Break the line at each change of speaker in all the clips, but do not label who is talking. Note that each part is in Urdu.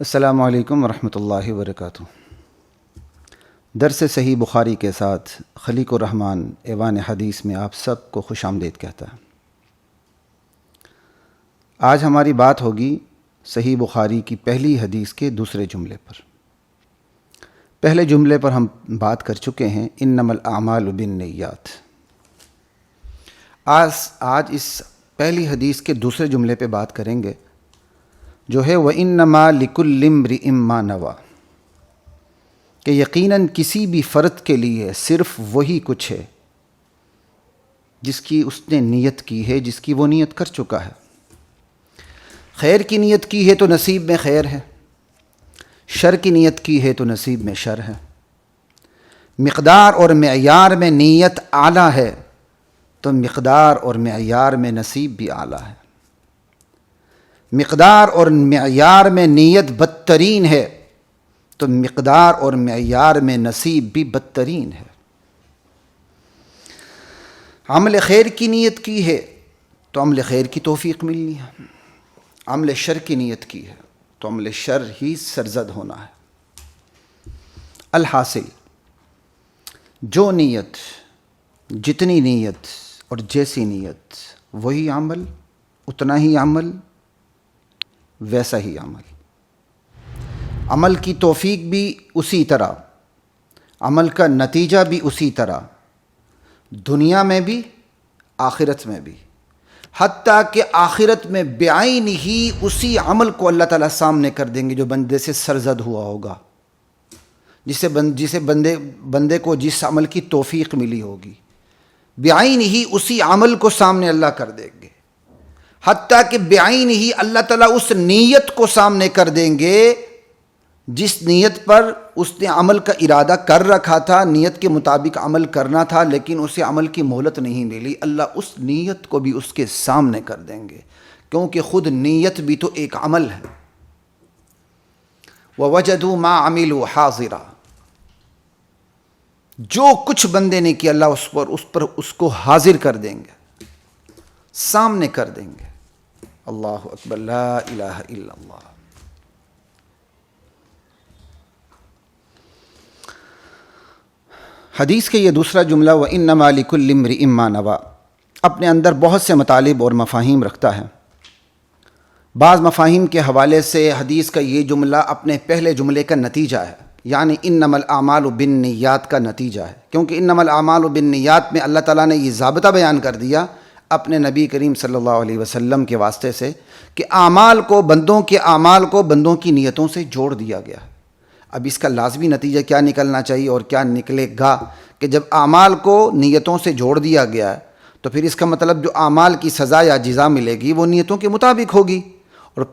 السلام علیکم ورحمۃ اللہ وبرکاتہ۔ درس صحیح بخاری کے ساتھ خلیق الرحمن ایوان حدیث میں آپ سب کو خوش آمدید کہتا ہے۔ آج ہماری بات ہوگی صحیح بخاری کی پہلی حدیث کے دوسرے جملے پر۔ پہلے جملے پر ہم بات کر چکے ہیں، انما الاعمال بالنیات۔ آج اس پہلی حدیث کے دوسرے جملے پہ بات کریں گے، جو ہے وَإِنَّمَا لِكُلِّ امْرِئٍ مَّا نَوَىٰ، کہ یقیناً کسی بھی فرد کے لیے صرف وہی کچھ ہے جس کی اس نے نیت کی ہے، جس کی وہ نیت کر چکا ہے۔ خیر کی نیت کی ہے تو نصیب میں خیر ہے، شر کی نیت کی ہے تو نصیب میں شر ہے۔ مقدار اور معیار میں نیت اعلیٰ ہے تو مقدار اور معیار میں نصیب بھی اعلیٰ ہے۔ مقدار اور معیار میں نیت بدترین ہے تو مقدار اور معیار میں نصیب بھی بدترین ہے۔ عمل خیر کی نیت کی ہے تو عمل خیر کی توفیق ملنی ہے، عمل شر کی نیت کی ہے تو عمل شر ہی سرزد ہونا ہے۔ الحاصل، جو نیت، جتنی نیت اور جیسی نیت وہی عمل، اتنا ہی عمل، ویسا ہی عمل۔ عمل کی توفیق بھی اسی طرح، عمل کا نتیجہ بھی اسی طرح، دنیا میں بھی آخرت میں بھی، حتیٰ کہ آخرت میں بعین ہی اسی عمل کو اللہ تعالیٰ سامنے کر دیں گے جو بندے سے سرزد ہوا ہوگا، جسے بندے کو جس عمل کی توفیق ملی ہوگی، بعین ہی اسی عمل کو سامنے اللہ کر دیں گے۔ حتیٰ کہ بعین ہی اللہ تعالیٰ اس نیت کو سامنے کر دیں گے جس نیت پر اس نے عمل کا ارادہ کر رکھا تھا، نیت کے مطابق عمل کرنا تھا، لیکن اسے عمل کی مہلت نہیں ملی۔ اللہ اس نیت کو بھی اس کے سامنے کر دیں گے، کیونکہ خود نیت بھی تو ایک عمل ہے۔ وَوَجَدُوا مَا عَمِلُوا حَاضِرًا، جو کچھ بندے نے کیا اللہ اس کو حاضر کر دیں گے، سامنے کر دیں گے۔ اللہ اکبر، لا الہ الا اللہ۔ حدیث کے یہ دوسرا جملہ وَإِنَّمَا لِكُلِّ امْرِئٍ مَّا نَوَىٰ اپنے اندر بہت سے مطالب اور مفاہیم رکھتا ہے۔ بعض مفاہیم کے حوالے سے حدیث کا یہ جملہ اپنے پہلے جملے کا نتیجہ ہے، یعنی انما الاعمال بالنیات کا نتیجہ ہے، کیونکہ انما الاعمال بالنیات میں اللہ تعالیٰ نے یہ ضابطہ بیان کر دیا اپنے نبی کریم صلی اللہ علیہ وسلم کے واسطے سے کہ بندوں کے اعمال کو بندوں کی نیتوں سے جوڑ دیا گیا ہے۔ اب اس کا لازمی نتیجہ کیا نکلنا چاہیے اور کیا نکلے گا کہ جب اعمال کو نیتوں سے جوڑ دیا گیا ہے تو پھر اس کا مطلب جو اعمال کی سزا یا جزا ملے گی وہ نیتوں کے مطابق ہوگی، اور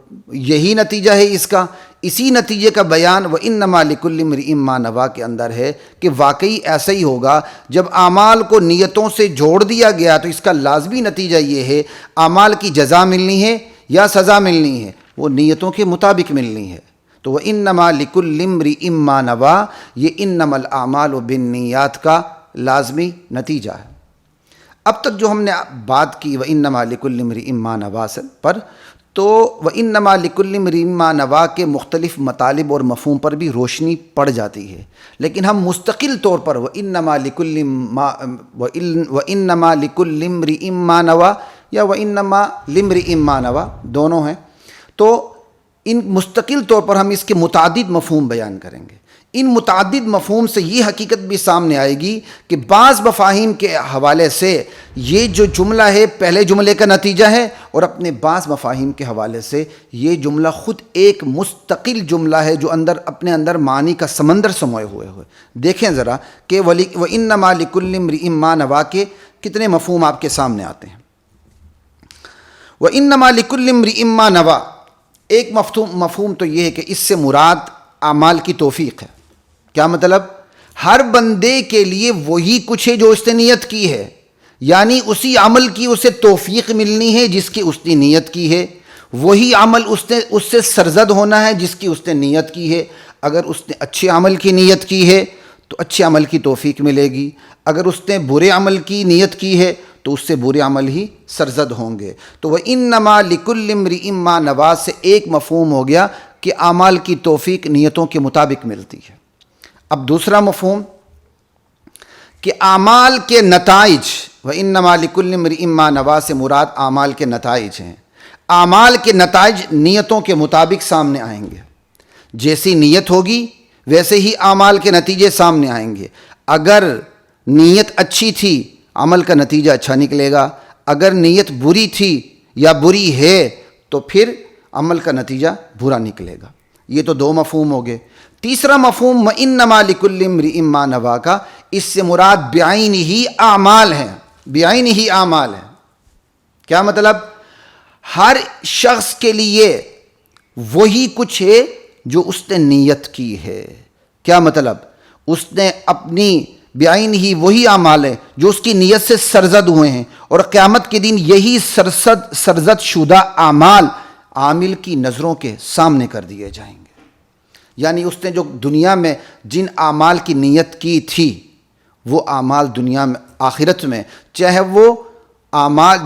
یہی نتیجہ ہے اس کا۔ اسی نتیجے کا بیان وَإِنَّمَا لِكُلِّ امْرِئٍ مَّا نَوَىٰ کے اندر ہے کہ واقعی ایسا ہی ہوگا۔ جب اعمال کو نیتوں سے جوڑ دیا گیا تو اس کا لازمی نتیجہ یہ ہے اعمال کی جزا ملنی ہے یا سزا ملنی ہے، وہ نیتوں کے مطابق ملنی ہے۔ تو وَإِنَّمَا لِكُلِّ امْرِئٍ مَّا نَوَىٰ، یہ انما الاعمال بالنیات کا لازمی نتیجہ ہے۔ اب تک جو ہم نے بات کی وَإِنَّمَا لِكُلِّ امْرِئٍ مَّا نَوَىٰ پر، تو وَإِنَّمَا لِكُلِّ امْرِئٍ مَّا نَوَىٰ کے مختلف مطالب اور مفہوم پر بھی روشنی پڑ جاتی ہے، لیکن ہم مستقل طور پر وَإِنَّمَا لِكُلِّ امْرِئٍ مَّا نَوَىٰ یا وَإِنَّمَا لِامْرِئٍ مَّا نَوَىٰ دونوں ہیں، تو ان مستقل طور پر ہم اس کے متعدد مفہوم بیان کریں گے۔ ان متعدد مفہوم سے یہ حقیقت بھی سامنے آئے گی کہ بعض مفاہیم کے حوالے سے یہ جو جملہ ہے پہلے جملے کا نتیجہ ہے، اور اپنے بعض مفاہیم کے حوالے سے یہ جملہ خود ایک مستقل جملہ ہے جو اپنے اندر معنی کا سمندر سموئے ہوئے دیکھیں ذرا کہ وَإِنَّمَا لِكُلِّ امْرِئٍ مَّا نَوَىٰ کے کتنے مفہوم آپ کے سامنے آتے ہیں۔ وَإِنَّمَا لِكُلِّ امْرِئٍ مَّا نَوَىٰ، ایک مفہوم تو یہ ہے کہ اس سے مراد اعمال کی توفیق ہے۔ کیا مطلب؟ ہر بندے کے لیے وہی کچھ ہے جو اس نے نیت کی ہے، یعنی اسی عمل کی اسے توفیق ملنی ہے جس کی اس نے نیت کی ہے، وہی عمل اس سے سرزد ہونا ہے جس کی اس نے نیت کی ہے۔ اگر اس نے اچھے عمل کی نیت کی ہے تو اچھے عمل کی توفیق ملے گی، اگر اس نے برے عمل کی نیت کی ہے تو اس سے برے عمل ہی سرزد ہوں گے۔ تو وَإِنَّمَا لِكُلِّ امْرِئٍ مَّا نَوَىٰ سے ایک مفہوم ہو گیا کہ اعمال کی توفیق نیتوں کے مطابق ملتی ہے۔ اب دوسرا مفہوم کہ اعمال کے نتائج، وَإِنَّمَا لِكُلِّ امْرِئٍ مَّا نَوَىٰ سے مراد اعمال کے نتائج ہیں۔ اعمال کے نتائج نیتوں کے مطابق سامنے آئیں گے، جیسی نیت ہوگی ویسے ہی اعمال کے نتیجے سامنے آئیں گے۔ اگر نیت اچھی تھی عمل کا نتیجہ اچھا نکلے گا، اگر نیت بری تھی یا بری ہے تو پھر عمل کا نتیجہ برا نکلے گا۔ یہ تو دو مفہوم ہو گئے۔ تیسرا مفہوم وَإِنَّمَا لِكُلِّ امْرِئٍ مَّا نَوَىٰ کا، اس سے مراد بعینہ اعمال ہیں، بعینہ اعمال ہیں۔ کیا مطلب؟ ہر شخص کے لیے وہی کچھ ہے جو اس نے نیت کی ہے۔ کیا مطلب؟ اس نے اپنی بعین ہی وہی اعمال ہیں جو اس کی نیت سے سرزد ہوئے ہیں، اور قیامت کے دن یہی سرزد شدہ اعمال عامل کی نظروں کے سامنے کر دیے جائیں گے۔ یعنی اس نے جو دنیا میں جن اعمال کی نیت کی تھی وہ اعمال دنیا میں آخرت میں، چاہے وہ اعمال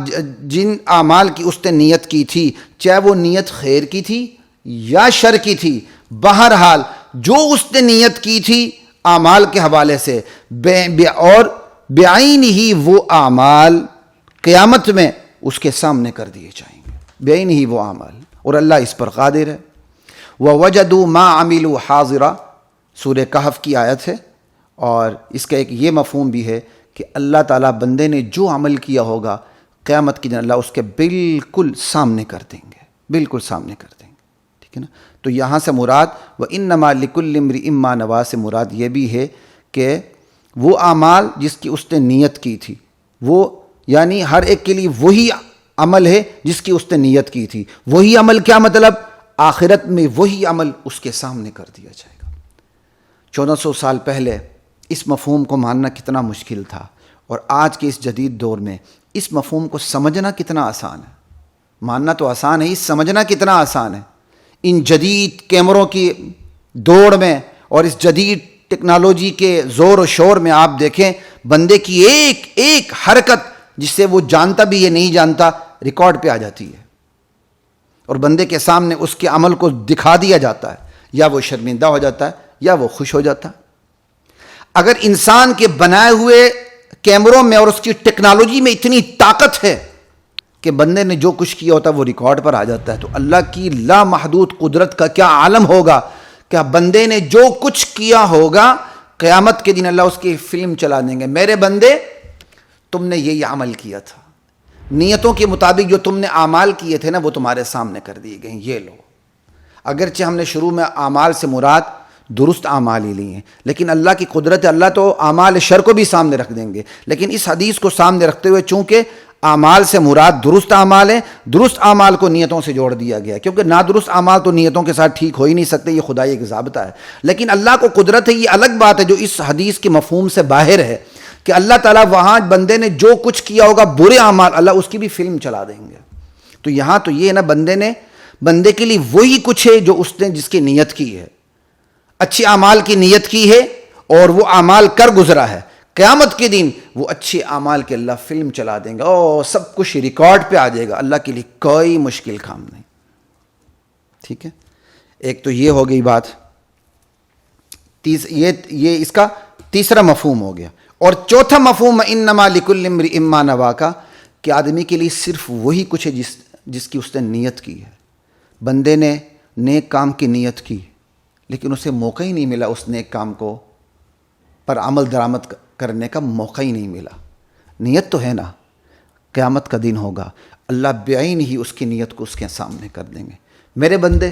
جن اعمال کی اس نے نیت کی تھی، چاہے وہ نیت خیر کی تھی یا شر کی تھی، بہرحال جو اس نے نیت کی تھی اعمال کے حوالے سے اور بعین ہی وہ اعمال قیامت میں اس کے سامنے کر دیے جائیں گے، بعین ہی وہ اعمال، اور اللہ اس پر قادر ہے۔ وَوَجَدُوا مَا عَمِلُوا حَاضِرًا، سورہ کہف کی آیت ہے، اور اس کا ایک یہ مفہوم بھی ہے کہ اللہ تعالیٰ بندے نے جو عمل کیا ہوگا قیامت کے دن اللہ اس کے بالکل سامنے کر دیں گے، بالکل سامنے کر دیں گے، ٹھیک ہے نا۔ تو یہاں سے مراد وَإِنَّمَا لِكُلِّ امْرِئٍ مَّا نَوَىٰ سے مراد یہ بھی ہے کہ وہ اعمال جس کی اس نے نیت کی تھی، وہ یعنی ہر ایک کے لیے وہی عمل ہے جس کی اس نے نیت کی تھی۔ وہی عمل کیا مطلب؟ آخرت میں وہی عمل اس کے سامنے کر دیا جائے گا۔ 1400 سال پہلے اس مفہوم کو ماننا کتنا مشکل تھا، اور آج کے اس جدید دور میں اس مفہوم کو سمجھنا کتنا آسان ہے۔ ماننا تو آسان ہے، سمجھنا کتنا آسان ہے۔ ان جدید کیمروں کی دوڑ میں اور اس جدید ٹیکنالوجی کے زور و شور میں آپ دیکھیں بندے کی ایک ایک حرکت جس سے وہ جانتا بھی یہ نہیں جانتا ریکارڈ پہ آ جاتی ہے، اور بندے کے سامنے اس کے عمل کو دکھا دیا جاتا ہے، یا وہ شرمندہ ہو جاتا ہے یا وہ خوش ہو جاتا ہے۔ اگر انسان کے بنائے ہوئے کیمروں میں اور اس کی ٹیکنالوجی میں اتنی طاقت ہے کہ بندے نے جو کچھ کیا ہوتا ہے وہ ریکارڈ پر آ جاتا ہے، تو اللہ کی لامحدود قدرت کا کیا عالم ہوگا کہ بندے نے جو کچھ کیا ہوگا قیامت کے دن اللہ اس کی فلم چلا دیں گے، میرے بندے تم نے یہ عمل کیا تھا، نیتوں کے مطابق جو تم نے اعمال کیے تھے نا وہ تمہارے سامنے کر دیے گئے، یہ لو۔ اگرچہ ہم نے شروع میں اعمال سے مراد درست اعمال ہی لی ہیں، لیکن اللہ کی قدرت ہے، اللہ تو اعمال شر کو بھی سامنے رکھ دیں گے، لیکن اس حدیث کو سامنے رکھتے ہوئے چونکہ اعمال سے مراد درست اعمال ہیں، درست اعمال کو نیتوں سے جوڑ دیا گیا، کیونکہ نادرست اعمال تو نیتوں کے ساتھ ٹھیک ہو ہی نہیں سکتے، یہ خدائی ایک ضابطہ ہے۔ لیکن اللہ کو قدرت ہے، یہ الگ بات ہے جو اس حدیث کے مفہوم سے باہر ہے کہ اللہ تعالیٰ وہاں بندے نے جو کچھ کیا ہوگا برے اعمال اللہ اس کی بھی فلم چلا دیں گے۔ تو یہاں تو یہ ہے نا بندے کے لیے وہی کچھ ہے جو اس نے جس کی نیت کی ہے، اچھے اعمال کی نیت کی ہے اور وہ اعمال کر گزرا ہے، قیامت کے دن وہ اچھے اعمال کے اللہ فلم چلا دیں گے، اور سب کچھ ریکارڈ پہ آ جائے گا، اللہ کے لیے کوئی مشکل کام نہیں، ٹھیک ہے۔ ایک تو یہ ہو گئی بات، یہ اس کا تیسرا مفہوم ہو گیا۔ اور چوتھا مفہوم انما لکل امرئ ما نویٰ کا، کہ آدمی کے لیے صرف وہی کچھ ہے جس کی اس نے نیت کی ہے۔ بندے نے نیک کام کی نیت کی لیکن اسے موقع ہی نہیں ملا، اس نیک کام کو پر عمل درآمد کرنے کا موقع ہی نہیں ملا۔ نیت تو ہے نا، قیامت کا دن ہوگا، اللہ بعین ہی اس کی نیت کو اس کے سامنے کر دیں گے، میرے بندے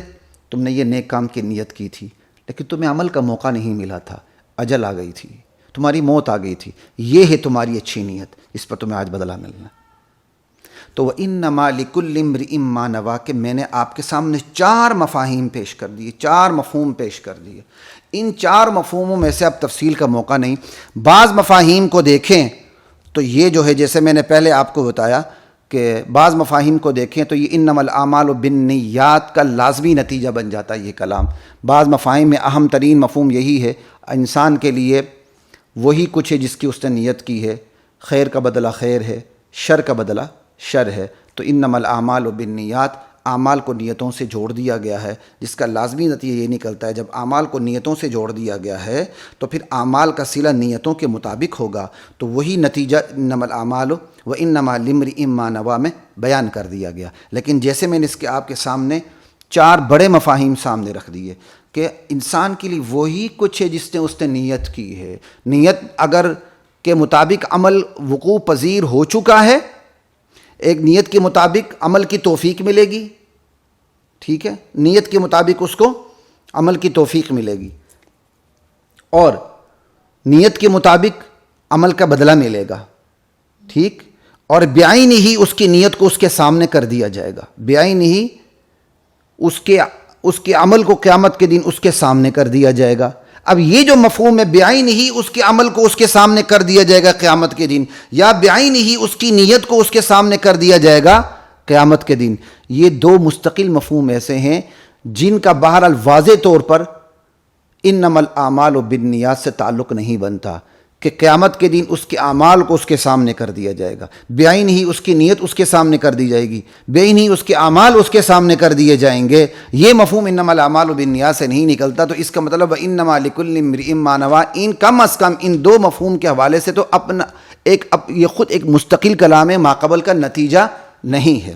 تم نے یہ نیک کام کی نیت کی تھی لیکن تمہیں عمل کا موقع نہیں ملا تھا، اجل آ گئی تھی، تمہاری موت آ گئی تھی، یہ ہے تمہاری اچھی نیت، اس پر تمہیں آج بدلہ ملنا۔ تو وَإِنَّمَا لِكُلِّ امْرِئٍ مَّا نَوَىٰ کہ میں نے آپ کے سامنے 4 مفاہیم پیش کر دیے، 4 مفہوم پیش کر دیے۔ ان 4 مفہوموں میں سے اب تفصیل کا موقع نہیں، بعض مفاہیم کو دیکھیں تو یہ جو ہے جیسے میں نے پہلے آپ کو بتایا کہ بعض مفاہیم کو دیکھیں تو یہ انما الاعمال بالنیات کا لازمی نتیجہ بن جاتا ہے یہ کلام۔ بعض مفاہیم میں اہم ترین مفہوم یہی ہے، انسان کے لیے وہی کچھ ہے جس کی اس نے نیت کی ہے، خیر کا بدلہ خیر ہے، شر کا بدلہ شر ہے، تو انما الاعمال بالنیات، اعمال کو نیتوں سے جوڑ دیا گیا ہے، جس کا لازمی نتیجہ یہ نکلتا ہے جب اعمال کو نیتوں سے جوڑ دیا گیا ہے تو پھر اعمال کا صلہ نیتوں کے مطابق ہوگا، تو وہی نتیجہ انما الاعمال وانما لامرئ ما نوی میں بیان کر دیا گیا۔ لیکن جیسے میں نے اس کے آپ کے سامنے 4 بڑے مفاہیم سامنے رکھ دیے کہ انسان کے لیے وہی کچھ ہے جس نے اس نے نیت کی ہے، نیت اگر کے مطابق عمل وقوع پذیر ہو چکا ہے، ایک نیت کے مطابق عمل کی توفیق ملے گی، ٹھیک ہے، نیت کے مطابق اس کو عمل کی توفیق ملے گی، اور نیت کے مطابق عمل کا بدلہ ملے گا، ٹھیک، اور بعین ہی اس کی نیت کو اس کے سامنے کر دیا جائے گا، بعین ہی اس کے عمل کو قیامت کے دن اس کے سامنے کر دیا جائے گا۔ اب یہ جو مفہوم ہے بعین ہی اس کے عمل کو اس کے سامنے کر دیا جائے گا قیامت کے دن، یا بعین ہی اس کی نیت کو اس کے سامنے کر دیا جائے گا قیامت کے دن، یہ 2 مستقل مفہوم ایسے ہیں جن کا بہرحال واضح طور پر انما الاعمال بالنیات سے تعلق نہیں بنتا کہ قیامت کے دن اس کے اعمال کو اس کے سامنے کر دیا جائے گا، بعین ہی اس کی نیت اس کے سامنے کر دی جائے گی، بعین ہی اس کے اعمال اس کے سامنے کر دیے جائیں گے۔ یہ مفہوم انما الاعمال بالنیات سے نہیں نکلتا، تو اس کا مطلب انما لکل امرئ ما نوی، ان کم از کم ان 2 مفہوم کے حوالے سے تو اپنا یہ خود ایک مستقل کلام ہے، ماقبل کا نتیجہ نہیں ہے۔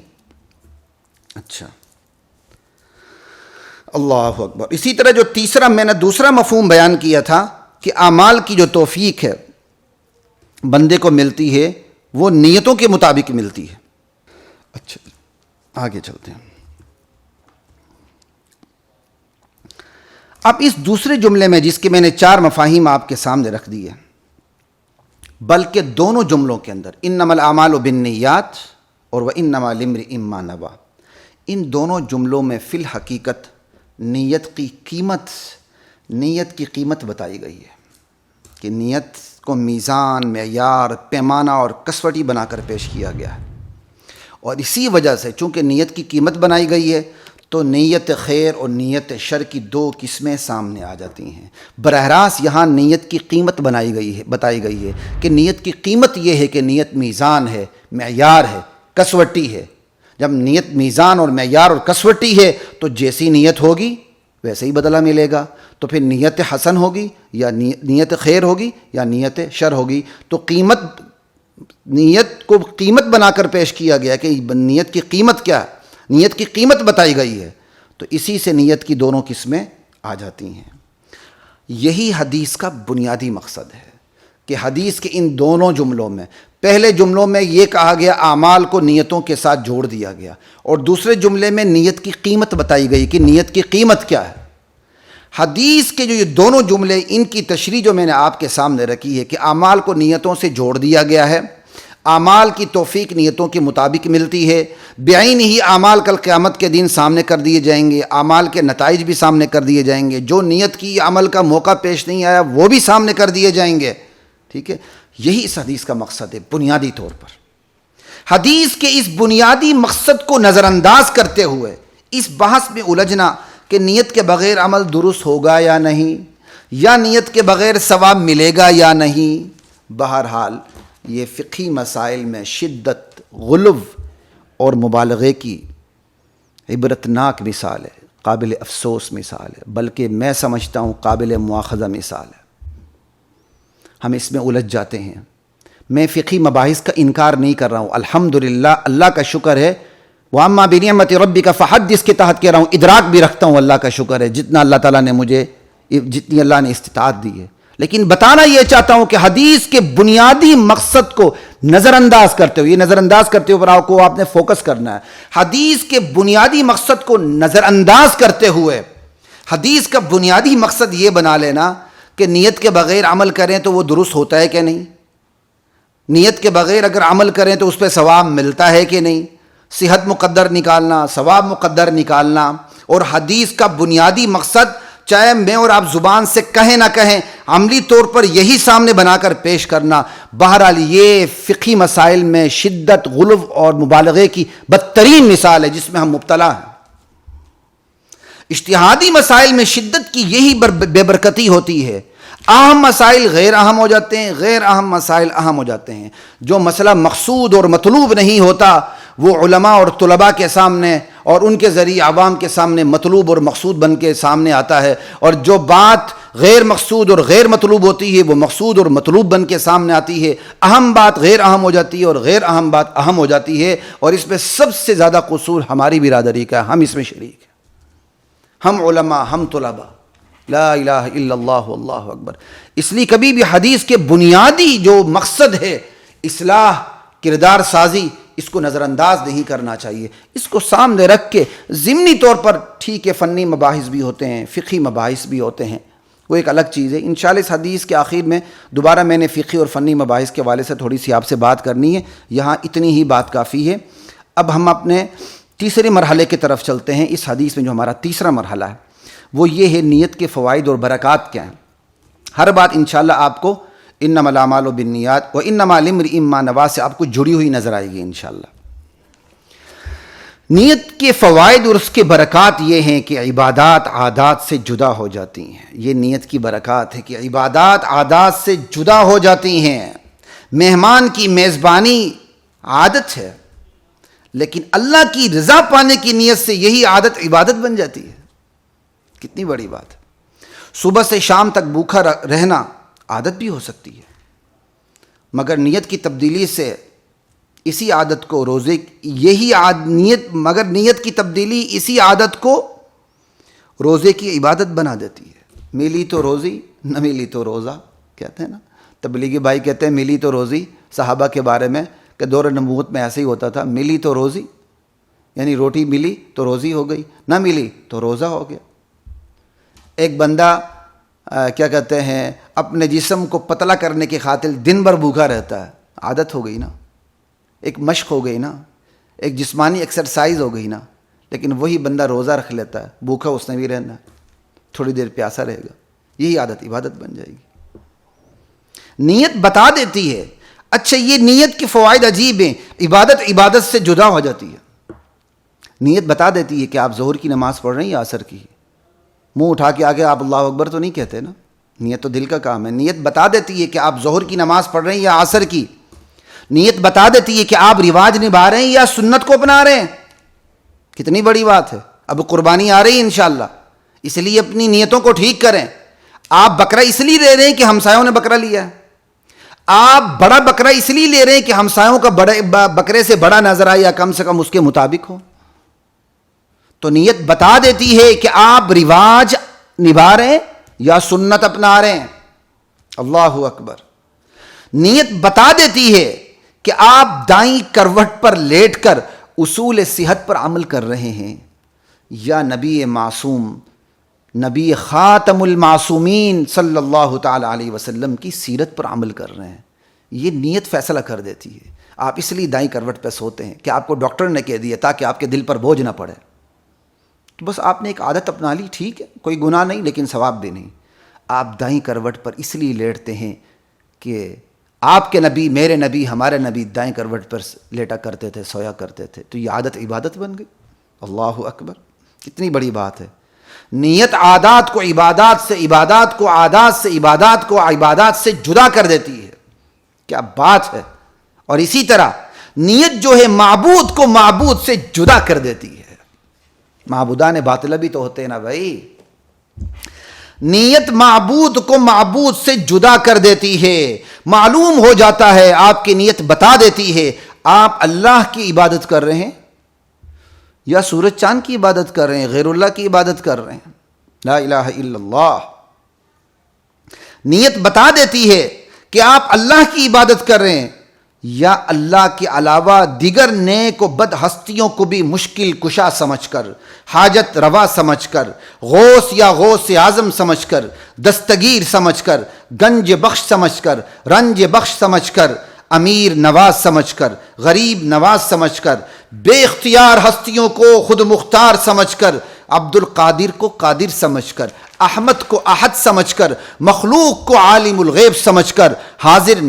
اچھا، اللہ اکبر۔ اسی طرح جو تیسرا میں نے دوسرا مفہوم بیان کیا تھا کہ اعمال کی جو توفیق ہے بندے کو ملتی ہے وہ نیتوں کے مطابق ملتی ہے۔ اچھا، آگے چلتے ہیں۔ اب اس دوسرے جملے میں جس کے میں نے 4 مفاہیم آپ کے سامنے رکھ دیے، بلکہ دونوں جملوں کے اندر انما الاعمال بالنیات اور وانما لامرئ ما نوی، ان دونوں جملوں میں فی الحقیقت نیت کی قیمت بتائی گئی ہے کہ نیت کو میزان، معیار، پیمانہ اور کسوٹی بنا کر پیش کیا گیا ہے، اور اسی وجہ سے چونکہ نیت کی قیمت بنائی گئی ہے تو نیت خیر اور نیت شر کی 2 قسمیں سامنے آ جاتی ہیں۔ براہ راست یہاں نیت کی قیمت بتائی گئی ہے کہ نیت کی قیمت یہ ہے کہ نیت میزان ہے، معیار ہے، کسوٹی ہے۔ جب نیت میزان اور معیار اور کسوٹی ہے تو جیسی نیت ہوگی ویسے ہی بدلہ ملے گا، تو پھر نیت حسن ہوگی یا نیت خیر ہوگی یا نیت شر ہوگی، تو نیت کو قیمت بنا کر پیش کیا گیا کہ نیت کی قیمت کیا ہے، نیت کی قیمت بتائی گئی ہے، تو اسی سے نیت کی دونوں قسمیں آ جاتی ہیں۔ یہی حدیث کا بنیادی مقصد ہے کہ حدیث کے ان دونوں جملوں میں، پہلے جملوں میں یہ کہا گیا اعمال کو نیتوں کے ساتھ جوڑ دیا گیا، اور دوسرے جملے میں نیت کی قیمت بتائی گئی کہ نیت کی قیمت کیا ہے۔ حدیث کے جو یہ دونوں جملے، ان کی تشریح جو میں نے آپ کے سامنے رکھی ہے کہ اعمال کو نیتوں سے جوڑ دیا گیا ہے، اعمال کی توفیق نیتوں کے مطابق ملتی ہے، بعین ہی اعمال کل قیامت کے دن سامنے کر دیے جائیں گے، اعمال کے نتائج بھی سامنے کر دیے جائیں گے، جو نیت کی عمل کا موقع پیش نہیں آیا وہ بھی سامنے کر دیے جائیں گے، ٹھیک ہے۔ یہی اس حدیث کا مقصد ہے بنیادی طور پر۔ حدیث کے اس بنیادی مقصد کو نظر انداز کرتے ہوئے اس بحث میں الجھنا کہ نیت کے بغیر عمل درست ہوگا یا نہیں، یا نیت کے بغیر ثواب ملے گا یا نہیں، بہرحال یہ فقہی مسائل میں شدت، غلو اور مبالغے کی عبرتناک مثال ہے، قابل افسوس مثال ہے، بلکہ میں سمجھتا ہوں قابل مواخذہ مثال ہے۔ ہم اس میں الجھ جاتے ہیں۔ میں فقہی مباحث کا انکار نہیں کر رہا ہوں، الحمدللہ، اللہ کا شکر ہے، وَأَمَّا بِنِعْمَةِ رَبِّكَ فَحَدِّثْ کے تحت کہہ رہا ہوں، ادراک بھی رکھتا ہوں، اللہ کا شکر ہے جتنا اللہ تعالیٰ نے مجھے، جتنی اللہ نے استطاعت دی ہے، لیکن بتانا یہ چاہتا ہوں کہ حدیث کے بنیادی مقصد کو نظر انداز کرتے ہوئے، یہ نظر انداز کرتے ہوئے آپ نے فوکس کرنا ہے، حدیث کے بنیادی مقصد کو نظر انداز کرتے ہوئے حدیث کا بنیادی مقصد یہ بنا لینا کہ نیت کے بغیر عمل کریں تو وہ درست ہوتا ہے کہ نہیں، نیت کے بغیر اگر عمل کریں تو اس پہ ثواب ملتا ہے کہ نہیں، صحت مقدر نکالنا، ثواب مقدر نکالنا، اور حدیث کا بنیادی مقصد چاہے میں اور آپ زبان سے کہیں نہ کہیں، عملی طور پر یہی سامنے بنا کر پیش کرنا۔ بہرحال یہ فقہی مسائل میں شدت، غلو اور مبالغے کی بدترین مثال ہے جس میں ہم مبتلا ہیں۔ اجتہادی مسائل میں شدت کی یہی بے برکتی ہوتی ہے، اہم مسائل غیر اہم ہو جاتے ہیں، غیر اہم مسائل اہم ہو جاتے ہیں، جو مسئلہ مقصود اور مطلوب نہیں ہوتا وہ علماء اور طلباء کے سامنے اور ان کے ذریعے عوام کے سامنے مطلوب اور مقصود بن کے سامنے آتا ہے، اور جو بات غیر مقصود اور غیر مطلوب ہوتی ہے وہ مقصود اور مطلوب بن کے سامنے آتی ہے، اہم بات غیر اہم ہو جاتی ہے اور غیر اہم بات اہم ہو جاتی ہے، اور اس میں سب سے زیادہ قصور ہماری برادری کا ہے، ہم اس میں شریک ہیں، ہم علماء، ہم طلباء، لا الہ الا اللہ واللہ اکبر۔ اس لیے کبھی بھی حدیث کے بنیادی جو مقصد ہے اصلاح، کردار سازی، اس کو نظر انداز نہیں کرنا چاہیے، اس کو سامنے رکھ کے ضمنی طور پر ٹھیک ہے فنی مباحث بھی ہوتے ہیں، فقہی مباحث بھی ہوتے ہیں، وہ ایک الگ چیز ہے۔ انشاءاللہ اس حدیث کے آخر میں دوبارہ میں نے فقہی اور فنی مباحث کے حوالے سے تھوڑی سی آپ سے بات کرنی ہے، یہاں اتنی ہی بات کافی ہے۔ اب ہم اپنے تیسرے مرحلے کی طرف چلتے ہیں۔ اس حدیث میں جو ہمارا تیسرا مرحلہ ہے وہ یہ ہے نیت کے فوائد اور برکات کیا ہیں۔ ہر بات انشاءاللہ آپ کو انما الاعمال بالنیات وانما لامرئ ما نوی سے آپ کو جڑی ہوئی نظر آئے گی انشاءاللہ۔ نیت کے فوائد اور اس کے برکات یہ ہیں کہ عبادات عادات سے جدا ہو جاتی ہیں۔ یہ نیت کی برکات ہے کہ عبادات عادات سے جدا ہو جاتی ہیں۔ مہمان کی میزبانی عادت ہے، لیکن اللہ کی رضا پانے کی نیت سے یہی عادت عبادت بن جاتی ہے۔ کتنی بڑی بات ہے۔ صبح سے شام تک بھوکا رہنا عادت بھی ہو سکتی ہے، مگر نیت کی تبدیلی سے اسی عادت کو نیت کی تبدیلی اسی عادت کو روزے کی عبادت بنا دیتی ہے۔ ملی تو روزی، نہ ملی تو روزہ، کہتے ہیں نا، تبلیغی بھائی کہتے ہیں ملی تو روزی صحابہ کے بارے میں کہ دور نبوت میں ایسے ہی ہوتا تھا، ملی تو روزی، یعنی روٹی ملی تو روزی ہو گئی، نہ ملی تو روزہ ہو گیا۔ ایک بندہ کیا کہتے ہیں اپنے جسم کو پتلا کرنے کی خاطر دن بھر بھوکا رہتا ہے، عادت ہو گئی نا، ایک مشق ہو گئی نا، ایک جسمانی ایکسرسائز ہو گئی نا۔ لیکن وہی بندہ روزہ رکھ لیتا ہے، بھوکا اس نے بھی رہنا ہے، تھوڑی دیر پیاسا رہے گا، یہی عادت عبادت بن جائے گی۔ نیت بتا دیتی ہے۔ اچھا، یہ نیت کے فوائد عجیب ہیں۔ عبادت سے جدا ہو جاتی ہے۔ نیت بتا دیتی ہے کہ آپ ظہر کی نماز پڑھ رہے ہیں یا عصر کی، منہ اٹھا کے آگے آپ اللہ اکبر تو نہیں کہتے نا، نیت تو دل کا کام ہے۔ نیت بتا دیتی ہے کہ آپ ظہر کی نماز پڑھ رہے ہیں یا عصر کی۔ نیت بتا دیتی ہے کہ آپ رواج نبھا رہے ہیں یا سنت کو اپنا رہے ہیں۔ کتنی بڑی بات ہے۔ اب قربانی آ رہی ہے انشاءاللہ، اس لیے اپنی نیتوں کو ٹھیک کریں۔ آپ بکرا اس لیے لے رہے ہیں کہ ہمسایوں نے بکرا لیا ہے، آپ بڑا بکرا اس لیے لے رہے ہیں کہ ہمسایوں کا بڑے بکرے سے بڑا نظر آئے یا کم سے کم اس کے مطابق ہو۔ تو نیت بتا دیتی ہے کہ آپ رواج نبھا رہے ہیں یا سنت اپنا رہے ہیں۔ اللہ اکبر۔ نیت بتا دیتی ہے کہ آپ دائیں کروٹ پر لیٹ کر اصول صحت پر عمل کر رہے ہیں یا نبی معصوم، نبی خاتم المعصومین صلی اللہ تعالی علیہ وسلم کی سیرت پر عمل کر رہے ہیں۔ یہ نیت فیصلہ کر دیتی ہے۔ آپ اس لیے دائیں کروٹ پہ سوتے ہیں کہ آپ کو ڈاکٹر نے کہہ دیا تاکہ آپ کے دل پر بوجھ نہ پڑے، تو بس آپ نے ایک عادت اپنا لی، ٹھیک ہے، کوئی گناہ نہیں لیکن ثواب بھی نہیں۔ آپ دائیں کروٹ پر اس لیے لیٹتے ہیں کہ آپ کے نبی، میرے نبی، ہمارے نبی دائیں کروٹ پر لیٹا کرتے تھے، سویا کرتے تھے، تو یہ عادت عبادت بن گئی۔ اللہ اکبر، کتنی بڑی بات ہے۔ نیت عادات کو عبادات سے، عبادات کو عادات سے، عبادات کو عبادات سے جدا کر دیتی ہے۔ کیا بات ہے۔ اور اسی طرح نیت جو ہے معبود کو معبود سے جدا کر دیتی ہے۔ معبودان باطلہ بھی تو ہوتے ہیں نا بھائی۔ نیت معبود کو معبود سے جدا کر دیتی ہے۔ معلوم ہو جاتا ہے، آپ کی نیت بتا دیتی ہے آپ اللہ کی عبادت کر رہے ہیں یا سورج چاند کی عبادت کر رہے ہیں، غیر اللہ کی عبادت کر رہے ہیں۔ لا الہ الا اللہ۔ نیت بتا دیتی ہے کہ آپ اللہ کی عبادت کر رہے ہیں یا اللہ کے علاوہ دیگر نیک و بد ہستیوں کو بھی مشکل کشا سمجھ کر، حاجت روا سمجھ کر، غوث یا غوث اعظم سمجھ کر، دستگیر سمجھ کر، گنج بخش سمجھ کر، رنج بخش سمجھ کر، امیر نواز سمجھ کر، غریب نواز سمجھ کر، بے اختیار ہستیوں کو خود مختار سمجھ کر، عبد القادر کو قادر سمجھ کر، احمد کو احد سمجھ کر، مخلوق کو عالم الغیب سمجھ کر، حاضر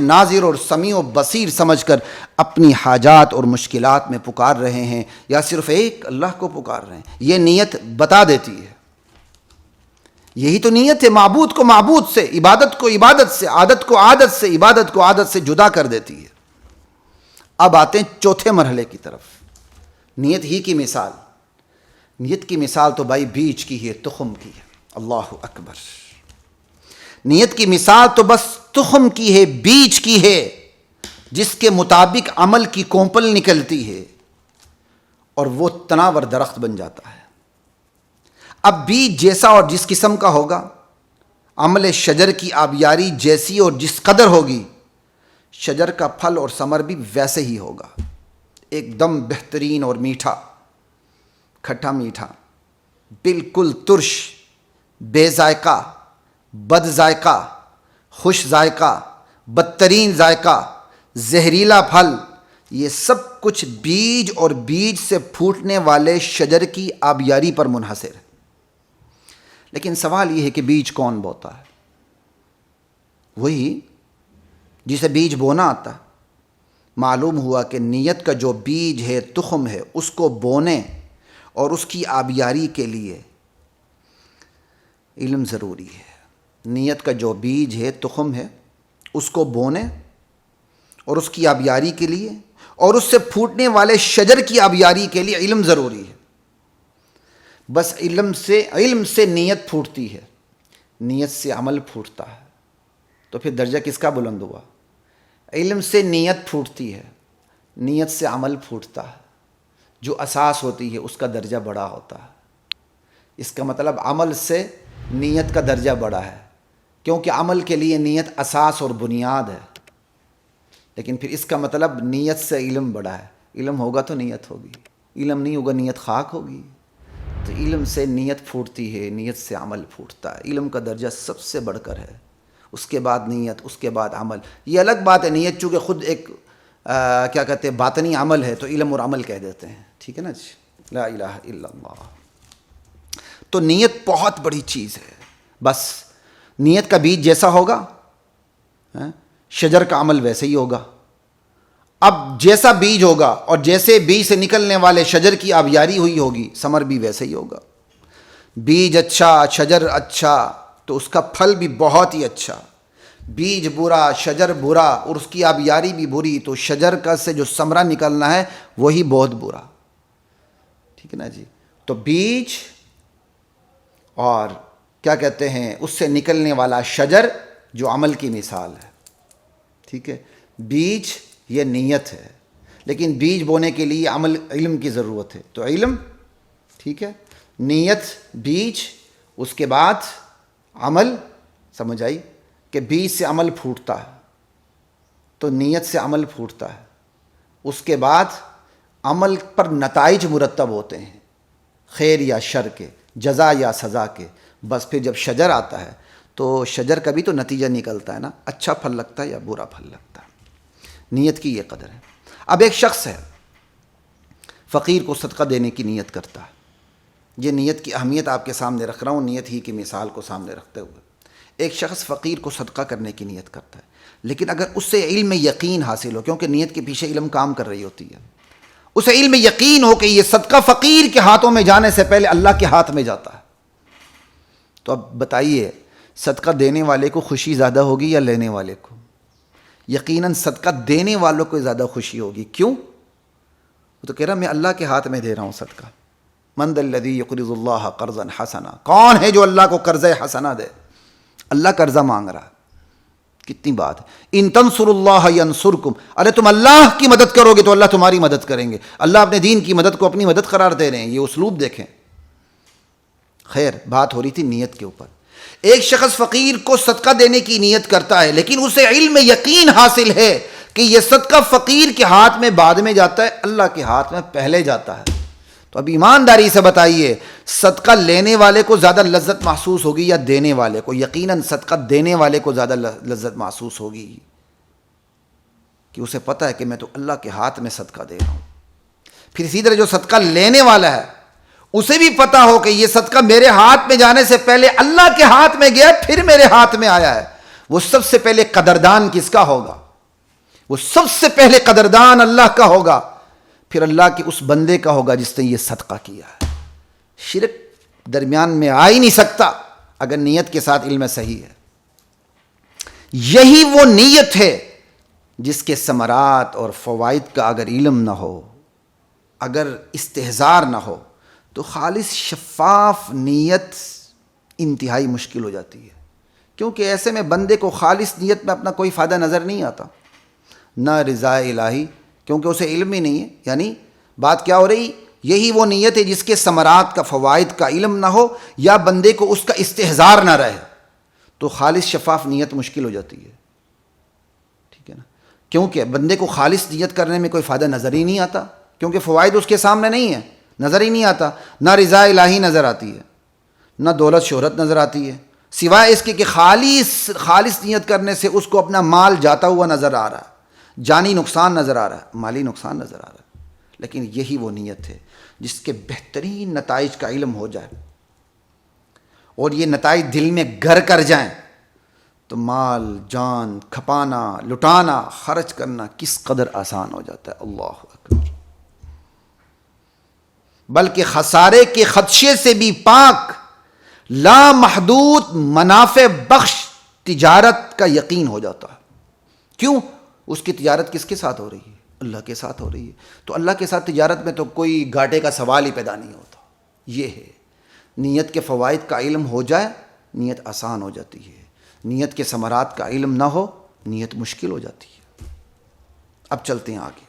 ناظر اور سمیع و بصیر سمجھ کر اپنی حاجات اور مشکلات میں پکار رہے ہیں یا صرف ایک اللہ کو پکار رہے ہیں۔ یہ نیت بتا دیتی ہے۔ یہی تو نیت ہے، معبود کو معبود سے، عبادت کو عبادت سے، عادت کو عادت سے، عبادت کو عادت سے جدا کر دیتی ہے۔ اب آتے ہیں چوتھے مرحلے کی طرف۔ نیت ہی کی مثال، نیت کی مثال تو بھائی بیج کی ہے، تخم کی ہے۔ اللہ اکبر، نیت کی مثال تو بس تخم کی ہے، بیج کی ہے، جس کے مطابق عمل کی کونپل نکلتی ہے اور وہ تناور درخت بن جاتا ہے۔ اب بیج جیسا اور جس قسم کا ہوگا، عمل شجر کی آبیاری جیسی اور جس قدر ہوگی، شجر کا پھل اور ثمر بھی ویسے ہی ہوگا، ایک دم بہترین اور میٹھا، کھٹا میٹھا، بالکل ترش، بے ذائقہ، بد ذائقہ، خوش ذائقہ، بدترین ذائقہ، زہریلا پھل، یہ سب کچھ بیج اور بیج سے پھوٹنے والے شجر کی آبیاری پر منحصر ہے۔ لیکن سوال یہ ہے کہ بیج کون بوتا ہے؟ وہی جسے بیج بونا آتا ہے۔ معلوم ہوا کہ نیت کا جو بیج ہے، تخم ہے، اس کو بونے اور اس کی آبیاری کے لیے علم ضروری ہے۔ نیت کا جو بیج ہے، تخم ہے، اس کو بونے اور اس کی آبیاری کے لیے اور اس سے پھوٹنے والے شجر کی آبیاری کے لیے علم ضروری ہے۔ بس علم سے نیت پھوٹتی ہے، نیت سے عمل پھوٹتا ہے، تو پھر درجہ کس کا بلند ہوا؟ علم سے نیت پھوٹتی ہے، نیت سے عمل پھوٹتا ہے، جو اساس ہوتی ہے اس کا درجہ بڑا ہوتا ہے۔ اس کا مطلب عمل سے نیت کا درجہ بڑا ہے، کیونکہ عمل کے لیے نیت اساس اور بنیاد ہے۔ لیکن پھر اس کا مطلب نیت سے علم بڑا ہے، علم ہوگا تو نیت ہوگی، علم نہیں ہوگا نیت خاک ہوگی۔ تو علم سے نیت پھوٹتی ہے، نیت سے عمل پھوٹتا ہے۔ علم کا درجہ سب سے بڑھ کر ہے، اس کے بعد نیت، اس کے بعد عمل۔ یہ الگ بات ہے، نیت چونکہ خود ایک کیا کہتے ہیں باطنی عمل ہے، تو علم اور عمل کہہ دیتے ہیں، ٹھیک ہے نا جی، لا الہ الا اللہ۔ تو نیت بہت بڑی چیز ہے۔ بس نیت کا بیج جیسا ہوگا، شجر کا عمل ویسے ہی ہوگا۔ اب جیسا بیج ہوگا اور جیسے بیج سے نکلنے والے شجر کی آبیاری ہوئی ہوگی، ثمر بھی ویسے ہی ہوگا۔ بیج اچھا، شجر اچھا، تو اس کا پھل بھی بہت ہی اچھا۔ بیج برا، شجر برا اور اس کی آبیاری بھی بری، تو شجر کا سے جو ثمرہ نکلنا ہے وہی بہت برا، ٹھیک ہے نا جی۔ تو بیج اور کیا کہتے ہیں اس سے نکلنے والا شجر جو عمل کی مثال ہے، ٹھیک ہے۔ بیج یہ نیت ہے، لیکن بیج بونے کے لیے علم کی ضرورت ہے، تو علم، ٹھیک ہے، نیت، بیج، اس کے بعد عمل۔ سمجھ آئی کہ بیج سے عمل پھوٹتا ہے، تو نیت سے عمل پھوٹتا ہے، اس کے بعد عمل پر نتائج مرتب ہوتے ہیں، خیر یا شر کے، جزا یا سزا کے۔ بس پھر جب شجر آتا ہے تو شجر کا بھی تو نتیجہ نکلتا ہے نا، اچھا پھل لگتا ہے یا برا پھل لگتا ہے۔ نیت کی یہ قدر ہے۔ اب ایک شخص ہے، فقیر کو صدقہ دینے کی نیت کرتا ہے۔ یہ نیت کی اہمیت آپ کے سامنے رکھ رہا ہوں، نیت ہی کی مثال کو سامنے رکھتے ہوئے۔ ایک شخص فقیر کو صدقہ کرنے کی نیت کرتا ہے، لیکن اگر اس سے علم یقین حاصل ہو، کیونکہ نیت کے پیچھے علم کام کر رہی ہوتی ہے، اسے علم یقین ہو کہ یہ صدقہ فقیر کے ہاتھوں میں جانے سے پہلے اللہ کے ہاتھ میں جاتا ہے، تو اب بتائیے صدقہ دینے والے کو خوشی زیادہ ہوگی یا لینے والے کو؟ یقیناً صدقہ دینے والوں کو زیادہ خوشی ہوگی۔ کیوں؟ وہ تو کہہ رہا میں اللہ کے ہاتھ میں دے رہا ہوں صدقہ۔ من ذا الذی یقرض اللہ قرضا حسنا، کون ہے جو اللہ کو قرض حسنا دے؟ اللہ قرضہ مانگ رہا ہے، کتنی بات ہے۔ ان تنصروا اللہ ینصرکم، ارے تم اللہ کی مدد کرو گے تو اللہ تمہاری مدد کریں گے۔ اللہ اپنے دین کی مدد کو اپنی مدد قرار دے رہے ہیں، یہ اسلوب دیکھیں۔ خیر، بات ہو رہی تھی نیت کے اوپر۔ ایک شخص فقیر کو صدقہ دینے کی نیت کرتا ہے، لیکن اسے علم یقین حاصل ہے کہ یہ صدقہ فقیر کے ہاتھ میں بعد میں جاتا ہے، اللہ کے ہاتھ میں پہلے جاتا ہے۔ تو اب ایمانداری سے بتائیے، صدقہ لینے والے کو زیادہ لذت محسوس ہوگی یا دینے والے کو؟ یقیناً صدقہ دینے والے کو زیادہ لذت محسوس ہوگی، کہ اسے پتہ ہے کہ میں تو اللہ کے ہاتھ میں صدقہ دے رہا ہوں۔ پھر اسی طرح جو صدقہ لینے والا ہے، اسے بھی پتہ ہو کہ یہ صدقہ میرے ہاتھ میں جانے سے پہلے اللہ کے ہاتھ میں گیا، پھر میرے ہاتھ میں آیا ہے۔ وہ سب سے پہلے قدردان کس کا ہوگا؟ وہ سب سے پہلے قدردان اللہ کا ہوگا، پھر اللہ کے اس بندے کا ہوگا جس نے یہ صدقہ کیا ہے۔ شرک درمیان میں آ ہی نہیں سکتا اگر نیت کے ساتھ علم صحیح ہے۔ یہی وہ نیت ہے جس کے ثمرات اور فوائد کا اگر علم نہ ہو اگر استحضار نہ ہو تو خالص شفاف نیت انتہائی مشکل ہو جاتی ہے، کیونکہ ایسے میں بندے کو خالص نیت میں اپنا کوئی فائدہ نظر نہیں آتا، نہ رضا الہی، کیونکہ اسے علم ہی نہیں ہے۔ یعنی بات کیا ہو رہی؟ یہی وہ نیت ہے جس کے ثمرات کا، فوائد کا علم نہ ہو یا بندے کو اس کا استحضار نہ رہے، تو خالص شفاف نیت مشکل ہو جاتی ہے، ٹھیک ہے نا؟ کیونکہ بندے کو خالص نیت کرنے میں کوئی فائدہ نظر ہی نہیں آتا، کیونکہ فوائد اس کے سامنے نہیں ہے، نظر ہی نہیں آتا، نہ رضا الہی نظر آتی ہے، نہ دولت شہرت نظر آتی ہے، سوائے اس کے کہ خالص نیت کرنے سے اس کو اپنا مال جاتا ہوا نظر آ رہا ہے، جانی نقصان نظر آ رہا ہے، مالی نقصان نظر آ رہا ہے۔ لیکن یہی وہ نیت ہے جس کے بہترین نتائج کا علم ہو جائے اور یہ نتائج دل میں گھر کر جائیں تو مال، جان کھپانا، لٹانا، خرچ کرنا کس قدر آسان ہو جاتا ہے۔ اللہ اکبر۔ بلکہ خسارے کے خدشے سے بھی پاک لامحدود منافع بخش تجارت کا یقین ہو جاتا ہے۔ کیوں؟ اس کی تجارت کس کے ساتھ ہو رہی ہے؟ اللہ کے ساتھ ہو رہی ہے، تو اللہ کے ساتھ تجارت میں تو کوئی گھاٹے کا سوال ہی پیدا نہیں ہوتا۔ یہ ہے نیت کے فوائد کا علم ہو جائے، نیت آسان ہو جاتی ہے، نیت کے ثمرات کا علم نہ ہو، نیت مشکل ہو جاتی ہے۔ اب چلتے ہیں آگے۔